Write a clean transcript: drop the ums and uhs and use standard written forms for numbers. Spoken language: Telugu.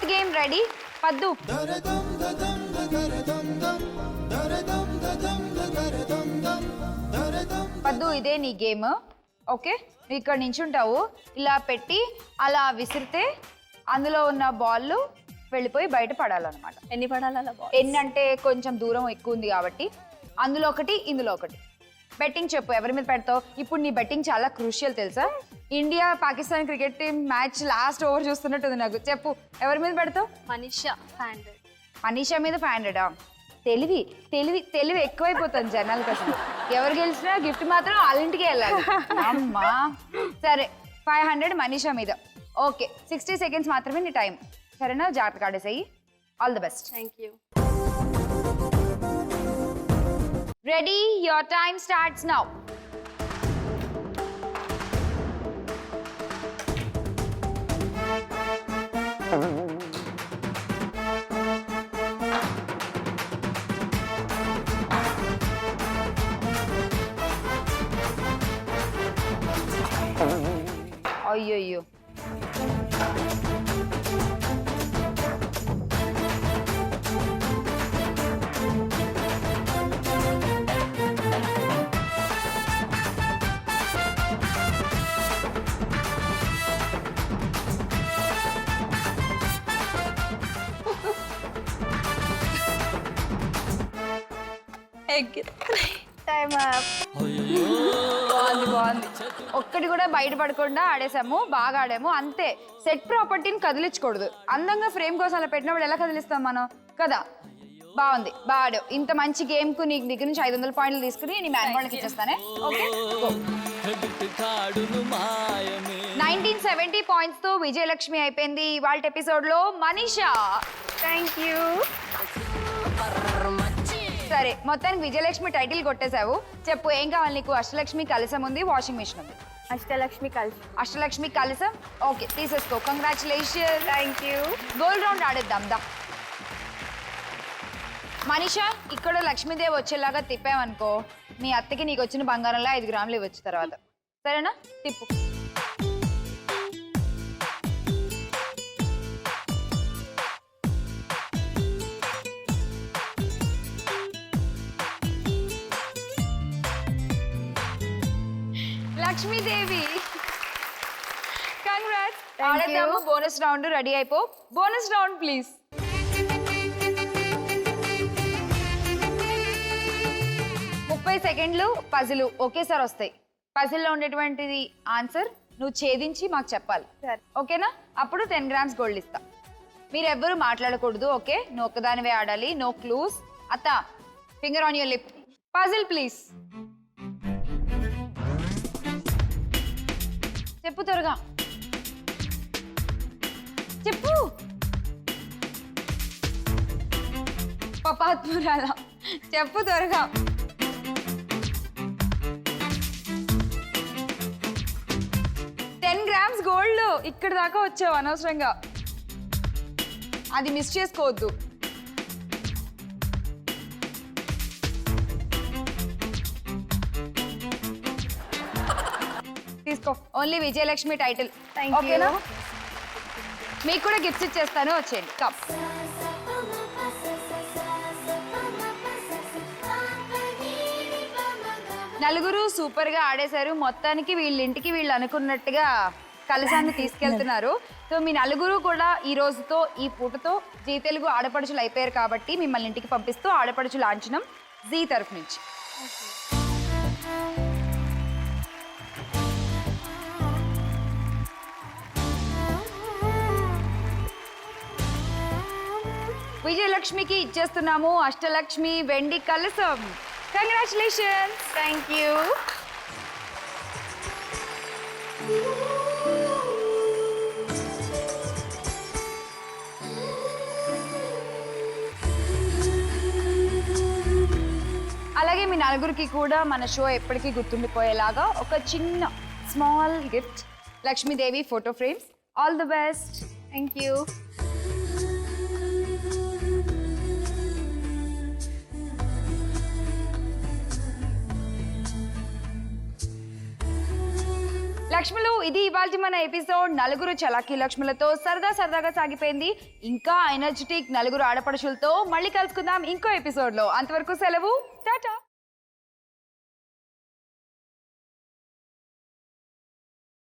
ఫస్ట్ గేమ్ రెడీ పద్దు. పద్దు ఇదే నీ గేమ్. ఓకే, నువ్వు ఇక్కడ నించుంటావు. ఇలా పెట్టి అలా విసిరితే అందులో ఉన్న బాల్ వెళ్ళిపోయి బయట పడాలన్నమాట. ఎన్ని పడాలి అలా? ఎన్ని అంటే కొంచెం దూరం ఎక్కువ ఉంది కాబట్టి అందులో ఒకటి ఇందులో ఒకటి. బెట్టింగ్ చెప్పు, ఎవరి మీద పెడతావు? ఇప్పుడు నీ బెట్టింగ్ చాలా క్రూషియల్ తెలుసా? India Pakistan cricket team match last over చూస్తున్నట్టుంది నాకు. చెప్పు, ఎవరి మీద పెడతావు? మనీషా 500. మనీషా మీద 500. తెలివి తెలివి తెలివి ఎక్కువైపోతుంది జనాలకు. అసలు ఎవరు గెలిచినా గిఫ్ట్ మాత్రం వాళ్ళ ఇంటికి వెళ్ళాలి. అమ్మా సరే, 500 మనీషా మీద. ఓకే, 60 seconds మాత్రమే నీ టైం. సరేనా? జాగ్రత్తగా ఆడేసేయి. All the best. Thank you. Ready? Your time starts now. అయ్యయ్యో, టైమ్ అప్. బాగుంది బాగుంది. ఒక్కటి కూడా బయటపడకుండా ఆడేసాము, బాగా ఆడాము. అంతే, సెట్ ప్రాపర్టీని కదిలించకూడదు. అందంగా ఫ్రేమ్ కోసం అలా పెట్టినప్పుడు ఎలా కదిలిస్తాం మనం కదా? బాగుంది, బాగా ఆడావు. ఇంత మంచి గేమ్ కు నీ దగ్గర నుంచి 500 పాయింట్లు తీసుకుని నీ మ్యాన్ వాళ్ళకి ఇచ్చేస్తానే. ఓకే, 1970 పాయింట్స్ తో విజయలక్ష్మి అయిపోయింది ఇవాళ ఎపిసోడ్ లో. Manisha thank you. సరే, మొత్తానికి విజయలక్ష్మి టైటిల్ కొట్టేశావు. చెప్పు, ఏం కావాలి నీకు? అష్టలక్ష్మి కలసం ఉంది, వాషింగ్ మిషన్ ఉంది. అష్టలక్ష్మి కలిసి. అష్టలక్ష్మి కలసం. ఓకే, తీసేసుకో. Congratulation. Thank you. Gold round ఆడేద్దాం దా. మనీషా, ఇక్కడ లక్ష్మీదేవి వచ్చేలాగా తిప్పామనుకో, మీ అత్తకి నీకు వచ్చిన బంగారంలో 5 గ్రాములు ఇవ్వచ్చు తర్వాత. సరేనా? తిప్పు. లక్ష్మీదేవి, కంగ్రాట్స్. ఆడేద్దాము. బోనస్ రౌండ్ రెడీ అయిపో. Bonus round please. సెకండ్లు పజిల్ ఒకేసారి వస్తాయి. పజిల్లో ఉండేటువంటిది ఆన్సర్ నువ్వు ఛేదించి మాకు చెప్పాలి. ఓకేనా? అప్పుడు 10 grams గోల్డ్ ఇస్తా. మీరెవ్వరూ మాట్లాడకూడదు. ఓకే, నువ్వు ఒక్కదానివే ఆడాలి. No clues. అత్త, finger on your lip. Puzzle please. చెప్పు త్వరగా, చెప్పు. పాపాత్మురాలా, చెప్పు త్వరగా. Grams gold. ఇక్కడ దాకా వచ్చావు అనవసరంగా. అది మిస్ చేసుకోవద్దు. తీసుకో. Only Vijayalakshmi title. ఓకేనా? మీకు కూడా గిఫ్ట్స్ ఇచ్చేస్తాను, వచ్చేయండి. కప్. నలుగురు సూపర్ గా ఆడేశారు. మొత్తానికి వీళ్ళింటికి వీళ్ళు అనుకున్నట్టుగా కలశాన్ని తీసుకెళ్తున్నారు. సో మీ నలుగురు కూడా ఈ రోజుతో, ఈ పూటతో జీ తెలుగు ఆడపడుచులు అయిపోయారు కాబట్టి మిమ్మల్ని ఇంటికి పంపిస్తూ ఆడపడుచు లాంఛనం జీ తరఫు నుంచి. విజయలక్ష్మికి ఇచ్చేస్తున్నాము అష్టలక్ష్మి వెండి కలశం. కంగ్రాచులేషన్స్. Thank you. అలాగే మీ నలుగురికి కూడా మన షో ఎప్పటికీ గుర్తుండిపోయేలాగా ఒక చిన్న small gift, Lakshmidevi photo frames. All the best. Thank you. లక్ష్ములు, ఇది ఇవాల్టి మన ఎపిసోడ్. నలుగురు చలాకీ లక్ష్ములతో సరదాగా సాగిపోయింది. ఇంకా ఎనర్జెటిక్ నలుగురు ఆడపడుచులతో మళ్ళీ కలుసుకుందాం ఇంకో ఎపిసోడ్ లో. అంతవరకు సెలవు, టాటా.